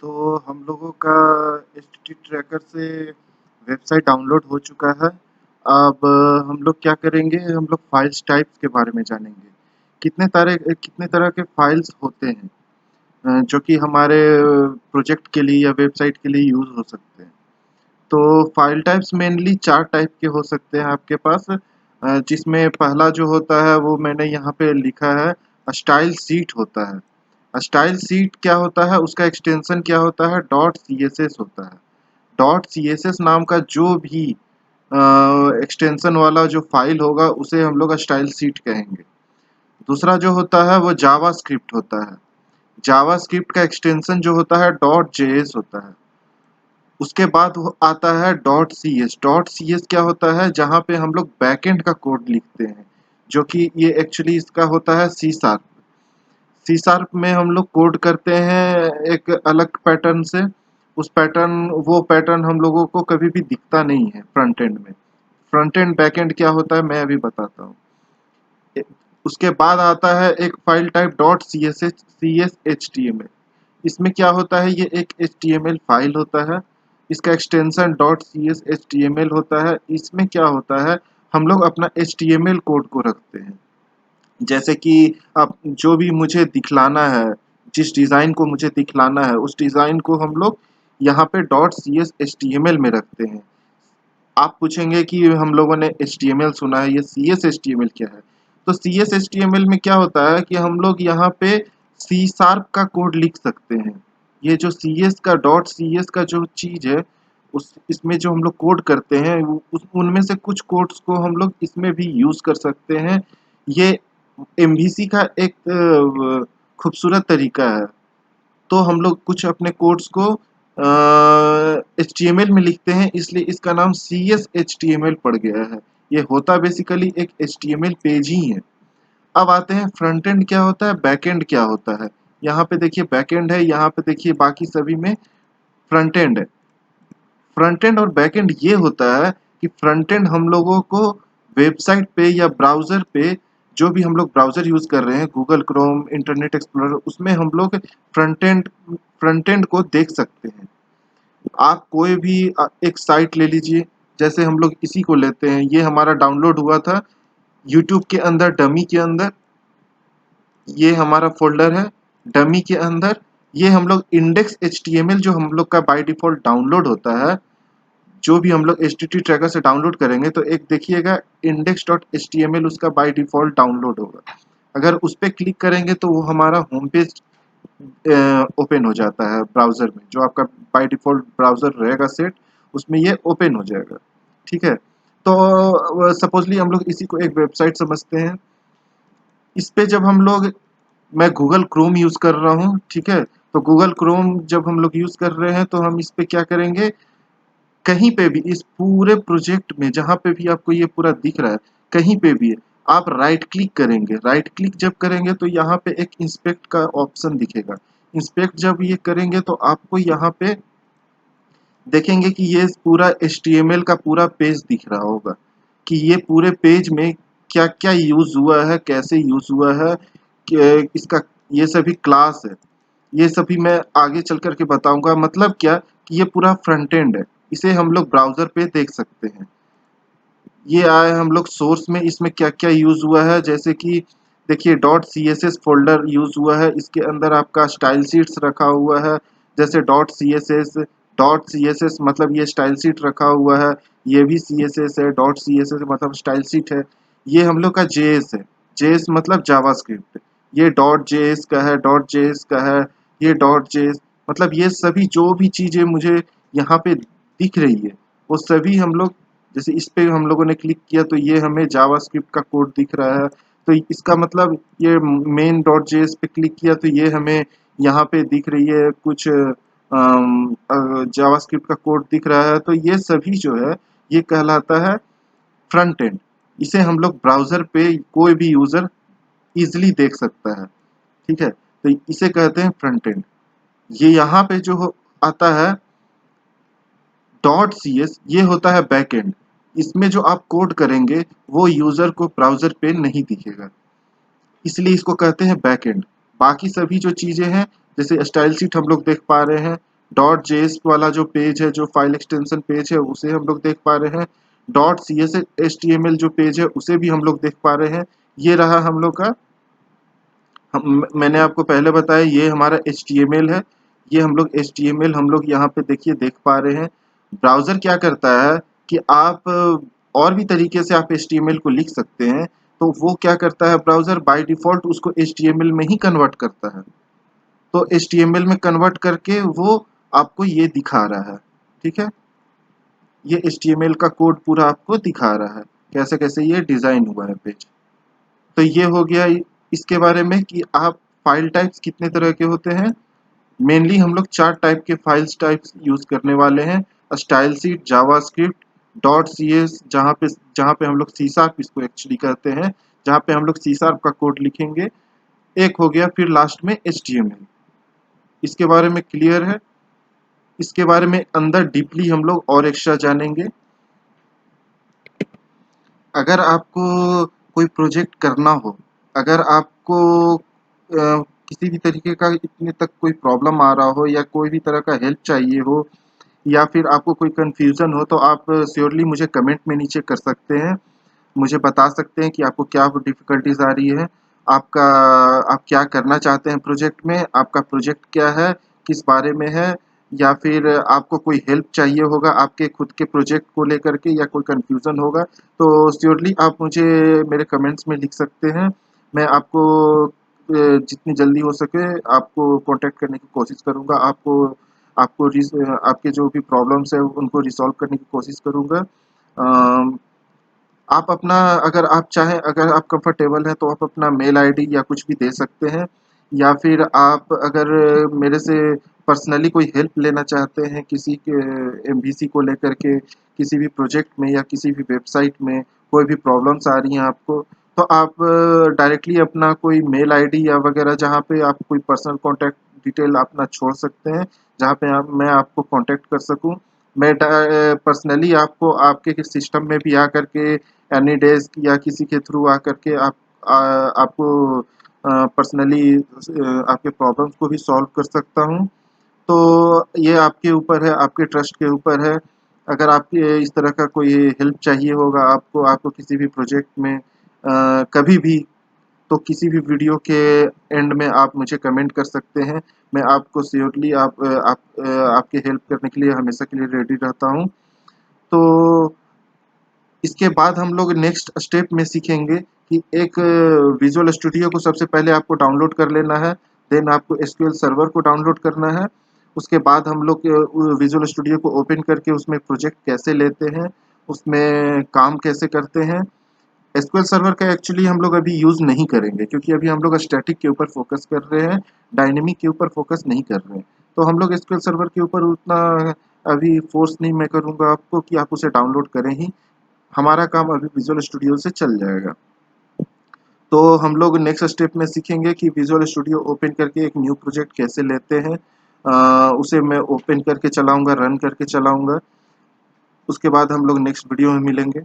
तो हम लोगों का एचटीटी ट्रैकर से वेबसाइट डाउनलोड हो चुका है। अब हम लोग क्या करेंगे, हम लोग फाइल्स टाइप्स के बारे में जानेंगे। कितने तरह के फाइल्स होते हैं जो कि हमारे प्रोजेक्ट के लिए या वेबसाइट के लिए यूज़ हो सकते हैं। तो फाइल टाइप्स मेनली 4 टाइप के हो सकते हैं आपके पास, जिसमें पहला जो होता है वो मैंने यहाँ पे लिखा है, स्टाइल शीट होता है। स्टाइल शीट क्या होता है, उसका एक्सटेंशन क्या होता है, डॉट सी एस एस होता है। डॉट सी एस एस नाम का जो भी एक्सटेंशन वाला जो फाइल होगा उसे हम लोग स्टाइल शीट कहेंगे। दूसरा जो होता है वो जावा स्क्रिप्ट होता है। जावा स्क्रिप्ट का एक्सटेंशन जो होता है डॉट जेएस होता है। उसके बाद वो आता है dot C S. Dot C S क्या होता है, जहाँ पे हम लोग बैकएंड का कोड लिखते हैं, जो कि ये एक्चुअली इसका होता है सी शार्प। सी शार्प में हम लोग कोड करते हैं एक अलग पैटर्न से। वो पैटर्न हम लोगों को कभी भी दिखता नहीं है फ्रंट एंड में। फ्रंट एंड बैक एंड क्या होता है मैं अभी बताता हूँ। उसके बाद आता है एक file type dot C S H T M L. इसमें क्या होता है, ये एक H T M L file होता है। इसका extension dot C S H T M L होता है। इसमें क्या होता है, हम लोग अपना H T M L code को रखते हैं। जैसे कि अब जो भी मुझे दिखलाना है, जिस डिज़ाइन को मुझे दिखलाना है, उस डिज़ाइन को हम लोग यहाँ पे dot C S H T M L में रखते हैं। आप पूछेंगे कि हम लोगों ने एच टी एम एल सुना है, ये C S H T M L क्या है? तो C S H T M L में क्या होता है कि हम लोग यहाँ पे सी शार्प का कोड लिख सकते हैं। ये जो सी एस का डॉट सी एस का जो चीज़ है, उस इसमें जो हम लोग कोड करते हैं उनमें से कुछ कोड्स को हम लोग इसमें भी यूज़ कर सकते हैं। ये एमवीसी का एक खूबसूरत तरीका है। तो हम लोग कुछ अपने कोड्स को एच टी एम एल में लिखते हैं, इसलिए इसका नाम C S H T M L पड़ गया है। ये होता बेसिकली एक H T M L page ही है। अब आते हैं फ्रंट एंड क्या होता है, बैक एंड क्या होता है। यहाँ पे देखिए बैक एंड है, यहाँ पे देखिए बाकी सभी में फ्रंट एंड है। फ्रंट एंड और बैक एंड ये होता है कि फ्रंट एंड हम लोगों को वेबसाइट पे या ब्राउज़र पे, जो भी हम लोग ब्राउज़र यूज़ कर रहे हैं, गूगल क्रोम, इंटरनेट एक्सप्लोरर, उसमें हम लोग फ्रंट एंड को देख सकते हैं। आप कोई भी एक साइट ले लीजिए, जैसे हम लोग इसी को लेते हैं, ये हमारा डाउनलोड हुआ था यूट्यूब के अंदर, डमी के अंदर। ये हमारा फ़ोल्डर है डमी के अंदर। ये हम लोग इंडेक्स एचटीएमएल जो हम लोग का बाय डिफ़ॉल्ट डाउनलोड होता है, जो भी हम लोग एचटीटी ट्रैकर से डाउनलोड करेंगे तो एक देखिएगा index.html उसका बाय डिफ़ॉल्ट डाउनलोड होगा। अगर उस पे क्लिक करेंगे तो वो हमारा होम पेज ओपन हो जाता है ब्राउज़र में, जो आपका बाय डिफ़ॉल्ट ब्राउज़र रहेगा सेट, उसमें ये ओपन हो जाएगा। ठीक है? तो सपोज़ली हम लोग इसी को एक वेबसाइट समझते हैं। इस पे जब हम लोग मैं गूगल क्रोम यूज़ कर रहा हूँ, ठीक है? तो गूगल क्रोम जब हम लोग यूज़ कर रहे हैं तो हम इस पे क्या करेंगे, कहीं पे भी इस पूरे प्रोजेक्ट में जहाँ पे भी आपको ये पूरा दिख रहा है, कहीं पे भी आप राइट क्लिक करेंगे। राइट क्लिक जब करेंगे तो यहाँ पे एक इंस्पेक्ट का ऑप्शन दिखेगा। इंस्पेक्ट जब ये करेंगे तो आपको यहाँ पे देखेंगे कि ये पूरा एचटीएमएल का पूरा पेज दिख रहा होगा, कि ये पूरे पेज में क्या-क्या यूज़ हुआ है, कैसे यूज़ हुआ है, कि इसका ये सभी क्लास है। ये सभी मैं आगे चल कर के बताऊँगा। मतलब क्या कि ये पूरा फ्रंट एंड है। इसे हम लोग ब्राउज़र पे देख सकते हैं। ये आए हम लोग सोर्स में, इसमें क्या-क्या यूज़ हुआ है, जैसे कि देखिए डॉट सीएसएस फ़ोल्डर यूज़ हुआ है, इसके अंदर आपका स्टाइल शीट्स रखा हुआ है। जैसे डॉट सीएसएस मतलब ये स्टाइल शीट रखा हुआ है, ये भी सीएसएस है, डॉट सीएसएस मतलब स्टाइल शीट है। ये हम लोग का जेएस है, जेएस मतलब जावास्क्रिप्ट। ये डॉट जेएस का है, डॉट जेएस का है, ये डॉट जेएस मतलब ये सभी जो भी चीज़ें मुझे यहाँ पे दिख रही है, वो सभी हम लोग, जैसे इस पे हम लोगों ने क्लिक किया तो ये हमें जावास्क्रिप्ट का कोड दिख रहा है। तो इसका मतलब ये मेन डॉट जेएस पे क्लिक किया तो ये हमें यहाँ पे दिख रही है कुछ जावास्क्रिप्ट का कोड दिख रहा है। तो ये सभी जो है ये कहलाता है फ्रंट एंड। इसे हम लोग ब्राउज़र पे कोई भी यूज़र ईज़िली देख सकता है। ठीक है? तो इसे कहते हैं फ्रंट एंड। ये यहाँ पे जो आता है डॉट सी एस, ये होता है बैक एंड। इसमें जो आप कोड करेंगे वो यूजर को ब्राउजर पे नहीं दिखेगा, इसलिए इसको कहते हैं बैक एंड। बाकी सभी जो चीजें हैं, जैसे स्टाइल शीट हम लोग देख पा रहे हैं, डॉट जेएस वाला जो पेज है, जो फाइल एक्सटेंशन पेज है, उसे हम लोग देख पा रहे हैं। डॉट सीएसएस एचटीएमएल जो पेज है उसे भी हम लोग देख पा रहे हैं। ये रहा हम लोग का, मैंने आपको पहले बताया ये हमारा HTML है। ये हम लोग HTML हम लोग यहाँ पे देखिए देख पा रहे हैं। ब्राउज़र क्या करता है कि आप और भी तरीके से आप HTML को लिख सकते हैं, तो वो क्या करता है ब्राउज़र बाय डिफ़ॉल्ट उसको HTML में ही कन्वर्ट करता है। तो HTML में कन्वर्ट करके वो आपको ये दिखा रहा है, ठीक है? ये HTML का कोड पूरा आपको दिखा रहा है, कैसे-कैसे ये डिज़ाइन हुआ है पेज। तो ये हो गया इसके बारे में कि आप फाइल टाइप्स कितने तरह के होते हैं। मेनली हम लोग 4 टाइप के फाइल्स टाइप्स यूज़ करने वाले हैं। Style sheet, JavaScript, dot CS जहाँ पे हम लोग सी शार्प इसको एक्चुअली कहते हैं, जहाँ पे हम लोग सी शार्प का कोड लिखेंगे। एक हो गया फिर लास्ट में एचटीएमएल। इसके बारे में क्लियर है? इसके बारे में अंदर डीपली हम लोग और एक्स्ट्रा जानेंगे। अगर आपको कोई प्रोजेक्ट करना हो, अगर आपको किसी भी तरीके का इतने तक कोई प्रॉब्लम आ रहा हो या कोई भी तरह का हेल्प चाहिए हो या फिर आपको कोई कन्फ्यूज़न हो, तो आप श्योरली मुझे कमेंट में नीचे कर सकते हैं। मुझे बता सकते हैं कि आपको क्या डिफ़िकल्टीज़ आ रही है, आपका आप क्या करना चाहते हैं प्रोजेक्ट में, आपका प्रोजेक्ट क्या है, किस बारे में है, या फिर आपको कोई हेल्प चाहिए होगा आपके खुद के प्रोजेक्ट को लेकर के या कोई कन्फ्यूज़न होगा, तो श्योरली आप मुझे मेरे कमेंट्स में लिख सकते हैं। मैं आपको जितनी जल्दी हो सके आपको कॉन्टैक्ट करने की कोशिश करूँगा। आपको आपको आपके जो भी प्रॉब्लम्स हैं उनको रिज़ॉल्व करने की कोशिश करूँगा। आप अपना अगर आप चाहें, अगर आप कंफर्टेबल हैं तो आप अपना मेल आईडी या कुछ भी दे सकते हैं, या फिर आप अगर मेरे से पर्सनली कोई हेल्प लेना चाहते हैं किसी के एमवीसी को लेकर के, किसी भी प्रोजेक्ट में या किसी भी वेबसाइट में कोई भी प्रॉब्लम्स आ रही हैं आपको, तो आप डायरेक्टली अपना कोई मेल आईडी या वगैरह जहाँ पे आप कोई पर्सनल कॉन्टैक्ट डिटेल अपना छोड़ सकते हैं, जहाँ पे मैं आपको कॉन्टैक्ट कर सकूँ। मैं पर्सनली आपको आपके सिस्टम में भी आकर के एनी डेस्क या किसी के थ्रू आकर के आपको पर्सनली आपके प्रॉब्लम्स को भी सॉल्व कर सकता हूँ। तो ये आपके ऊपर है, आपके ट्रस्ट के ऊपर है। अगर आपके इस तरह का कोई हेल्प चाहिए होगा आपको आपको किसी भी प्रोजेक्ट में कभी भी, तो किसी भी वीडियो के एंड में आप मुझे कमेंट कर सकते हैं। मैं आपको श्योरली आपकी हेल्प करने के लिए हमेशा के लिए रेडी रहता हूँ। तो इसके बाद हम लोग नेक्स्ट स्टेप में सीखेंगे कि एक विजुअल स्टूडियो को सबसे पहले आपको डाउनलोड कर लेना है, देन आपको एसक्यूएल सर्वर को डाउनलोड करना है। उसके बाद हम लोग विजुअल स्टूडियो को ओपन करके उसमें प्रोजेक्ट कैसे लेते हैं, उसमें काम कैसे करते हैं। एसक्यूएल सर्वर का एक्चुअली हम लोग अभी यूज़ नहीं करेंगे क्योंकि अभी हम लोग स्टैटिक के ऊपर फोकस कर रहे हैं, डायनेमिक के ऊपर फोकस नहीं कर रहे हैं। तो हम लोग एसक्यूएल सर्वर के ऊपर उतना अभी फोर्स नहीं मैं करूँगा आपको कि आप उसे डाउनलोड करें ही। हमारा काम अभी विजुअल स्टूडियो से चल जाएगा। तो हम लोग नेक्स्ट स्टेप में सीखेंगे कि विजुअल स्टूडियो ओपन करके एक न्यू प्रोजेक्ट कैसे लेते हैं। उसे मैं ओपन करके चलाऊँगा, रन करके चलाऊँगा। उसके बाद हम लोग नेक्स्ट वीडियो में मिलेंगे।